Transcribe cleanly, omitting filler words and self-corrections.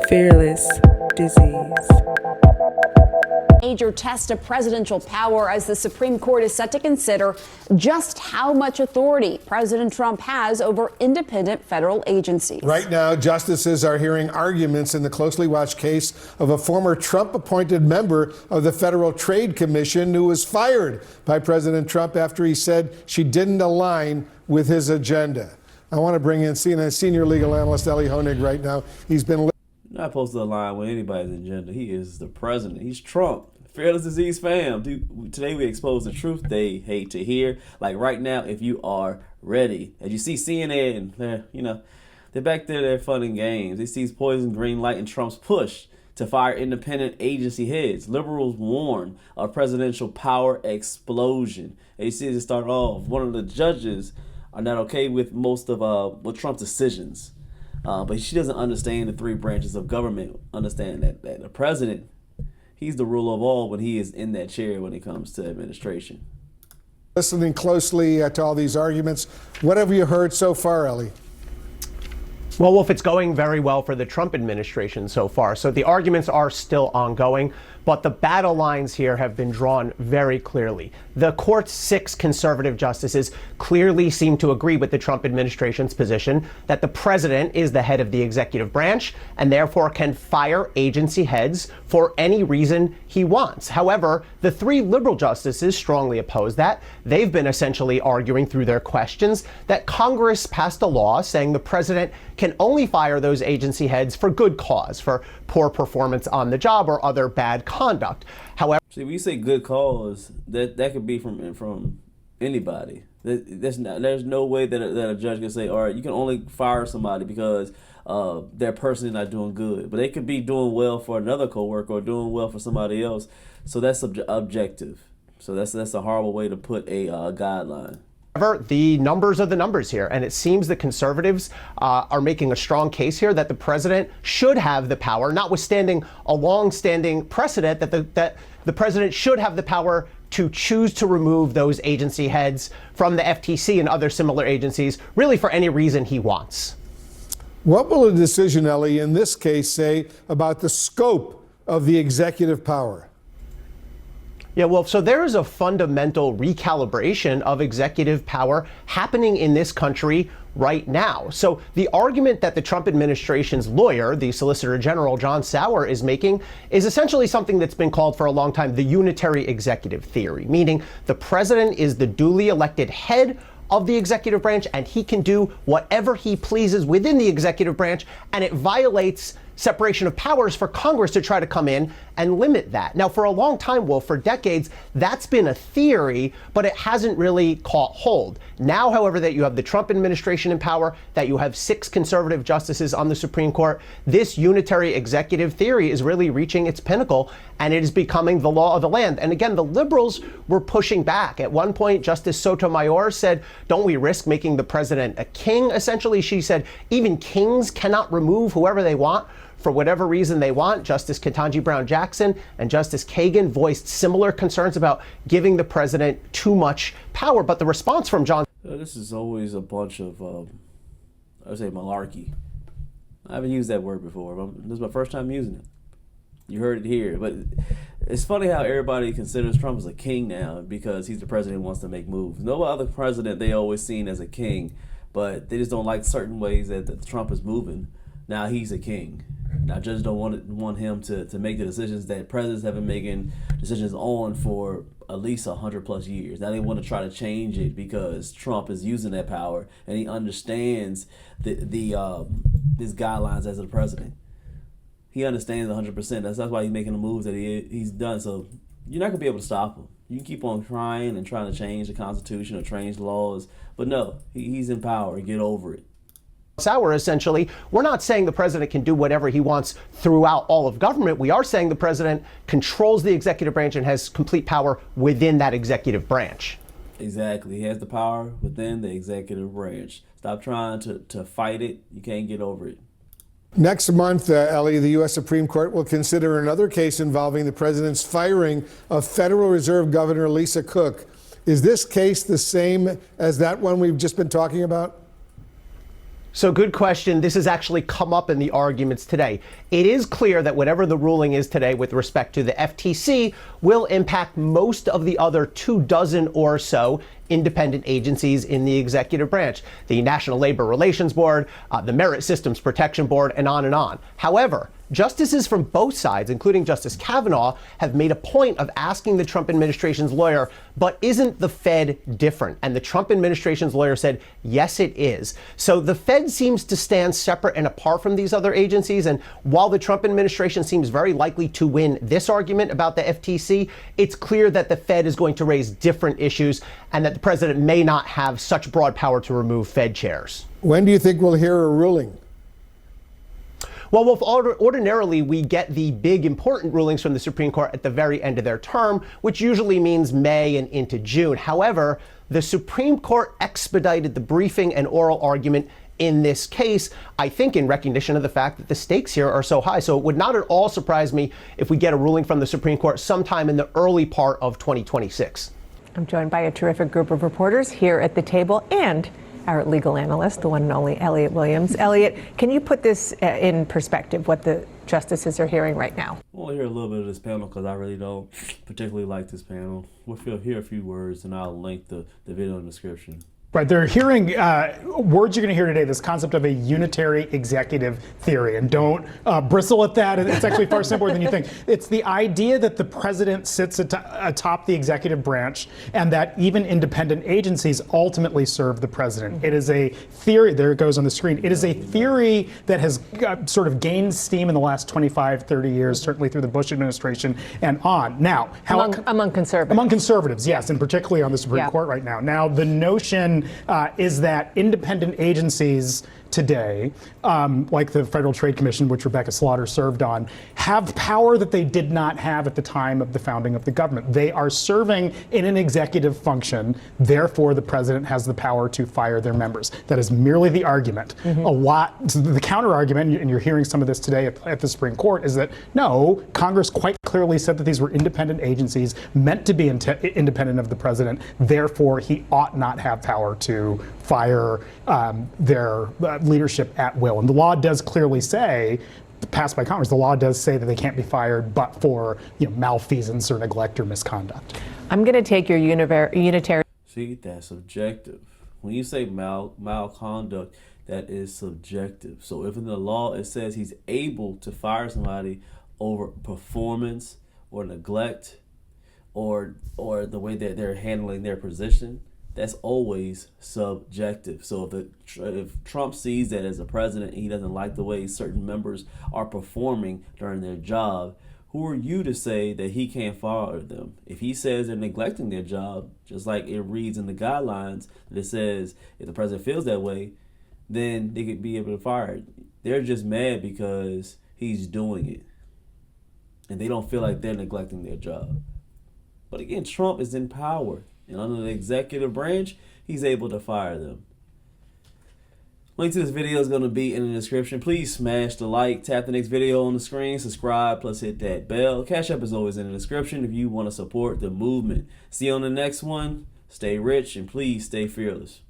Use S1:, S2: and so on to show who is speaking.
S1: Fearless Disease.
S2: Major test of presidential power as the Supreme Court is set to consider just how much authority President Trump has over independent federal agencies.
S3: Right now, justices are hearing arguments in the closely watched case of a former Trump-appointed member of the Federal Trade Commission who was fired by President Trump after he said she didn't align with his agenda. I want to bring in CNN senior legal analyst Elie Honig right now. He's been
S4: not supposed to align with anybody's agenda. He is the president. He's Trump. FearlessDisease fam. Dude, today we expose the truth they hate to hear. Like right now, if you are ready, as you see CNN, they're back there, they're fun and games. They see poison green light in Trump's push to fire independent agency heads. Liberals warn of presidential power explosion. And you see it start off. One of the judges are not okay with most of Trump's decisions. But she doesn't understand the three branches of government. Understand that the president, he's the ruler of all when he is in that chair when it comes to administration.
S3: listening closely to all these arguments. What have you heard so far, Elie?
S5: Well, Wolf, it's going very well for the Trump administration so far. So the arguments are still ongoing, but the battle lines here have been drawn very clearly. The court's 6 conservative justices clearly seem to agree with the Trump administration's position that the president is the head of the executive branch and therefore can fire agency heads for any reason he wants. However, the 3 liberal justices strongly oppose that. They've been essentially arguing through their questions that Congress passed a law saying the president can only fire those agency heads for good cause, for poor performance on the job or other bad conduct. However,
S4: see, when you say good cause, that could be from anybody. There's no way that a judge can say, all right, you can only fire somebody because they're personally not doing good, but they could be doing well for another coworker or doing well for somebody else. So that's objective. So that's a horrible way to put a guideline.
S5: However, the numbers are the numbers here, and it seems the conservatives are making a strong case here that the president should have the power, notwithstanding a long-standing precedent that the president should have the power to choose to remove those agency heads from the FTC and other similar agencies, really for any reason he wants.
S3: What will a decision, Elie, in this case say about the scope of the executive power?
S5: Yeah, well, so there is a fundamental recalibration of executive power happening in this country right now. So the argument that the Trump administration's lawyer, the Solicitor General John Sauer, is making is essentially something that's been called for a long time the unitary executive theory, meaning the president is the duly elected head of the executive branch and he can do whatever he pleases within the executive branch, and it violates separation of powers for Congress to try to come in and limit that. Now, for a long time, Wolf, for decades, that's been a theory, but it hasn't really caught hold. Now, however, that you have the Trump administration in power, that you have 6 conservative justices on the Supreme Court, this unitary executive theory is really reaching its pinnacle, and it is becoming the law of the land. And again, the liberals were pushing back. At one point, Justice Sotomayor said, don't we risk making the president a king? Essentially, she said, even kings cannot remove whoever they want for whatever reason they want. Justice Ketanji Brown Jackson and Justice Kagan voiced similar concerns about giving the president too much power. But the response from John...
S4: This is always a bunch of, I would say, malarkey. I haven't used that word before. This is my first time using it. You heard it here. But it's funny how everybody considers Trump as a king now because he's the president who wants to make moves. No other president they always seen as a king, but they just don't like certain ways that Trump is moving. Now he's a king. Now judges don't want him to make the decisions that presidents have been making decisions on for at least 100+ years. Now they want to try to change it because Trump is using that power and he understands his guidelines as a president. He understands 100%. That's why he's making the moves that he's done. So you're not gonna be able to stop him. You can keep on trying and trying to change the Constitution or change laws, but no, he's in power. Get over it.
S5: Sauer, essentially, we're not saying the president can do whatever he wants throughout all of government. We are saying the president controls the executive branch and has complete power within that executive branch.
S4: Exactly. He has the power within the executive branch. Stop trying to fight it. You can't get over it.
S3: Next month, Elie, the U.S. Supreme Court will consider another case involving the president's firing of Federal Reserve Governor Lisa Cook. Is this case the same as that one we've just been talking about?
S5: So good question. This has actually come up in the arguments today. It is clear that whatever the ruling is today with respect to the FTC will impact most of the other 24 or so independent agencies in the executive branch, the National Labor Relations Board, the Merit Systems Protection Board, and on and on. However, justices from both sides, including Justice Kavanaugh, have made a point of asking the Trump administration's lawyer, but isn't the Fed different? And the Trump administration's lawyer said, yes, it is. So the Fed seems to stand separate and apart from these other agencies. And while the Trump administration seems very likely to win this argument about the FTC, it's clear that the Fed is going to raise different issues and that the president may not have such broad power to remove Fed chairs.
S3: When do you think we'll hear a ruling?
S5: Well, ordinarily, we get the big important rulings from the Supreme Court at the very end of their term, which usually means May and into June. However, the Supreme Court expedited the briefing and oral argument in this case, I think in recognition of the fact that the stakes here are so high. So it would not at all surprise me if we get a ruling from the Supreme Court sometime in the early part of 2026.
S6: I'm joined by a terrific group of reporters here at the table and our legal analyst, the one and only Elliot Williams. Elliot, can you put this in perspective, what the justices are hearing right now?
S4: We'll hear a little bit of this panel because I really don't particularly like this panel. We'll hear a few words and I'll link the video in the description.
S7: Right, they're hearing words you're going to hear today, this concept of a unitary executive theory. And don't bristle at that. It's actually far simpler than you think. It's the idea that the president sits atop the executive branch and that even independent agencies ultimately serve the president. It is a theory, there it goes on the screen. It is a theory that has sort of gained steam in the last 25, 30 years, certainly through the Bush administration and on. Now,
S6: among conservatives.
S7: Among conservatives, yes, and particularly on the Supreme Court right now. Now, the notion is that independent agencies today, like the Federal Trade Commission, which Rebecca Slaughter served on, have power that they did not have at the time of the founding of the government. They are serving in an executive function. Therefore, the president has the power to fire their members. That is merely the argument. The counter argument, and you're hearing some of this today at the Supreme Court, is that no, Congress quite clearly said that these were independent agencies meant to be independent of the president. Therefore, he ought not have power to fire their leadership at will. And the law does clearly say, passed by Congress, the law does say that they can't be fired but for malfeasance or neglect or misconduct.
S6: I'm going to take your unitary.
S4: See, that's subjective. When you say malconduct, that is subjective. So if in the law it says he's able to fire somebody over performance or neglect or the way that they're handling their position, that's always subjective. So if Trump sees that as a president and he doesn't like the way certain members are performing during their job, who are you to say that he can't fire them? If he says they're neglecting their job, just like it reads in the guidelines that it says if the president feels that way, then they could be able to fire. They're just mad because he's doing it. And they don't feel like they're neglecting their job. But again, Trump is in power. And under the executive branch, he's able to fire them. Link to this video is going to be in the description. Please smash the like, tap the next video on the screen, subscribe, plus hit that bell. CashApp is always in the description if you want to support the movement. See you on the next one. Stay rich and please stay fearless.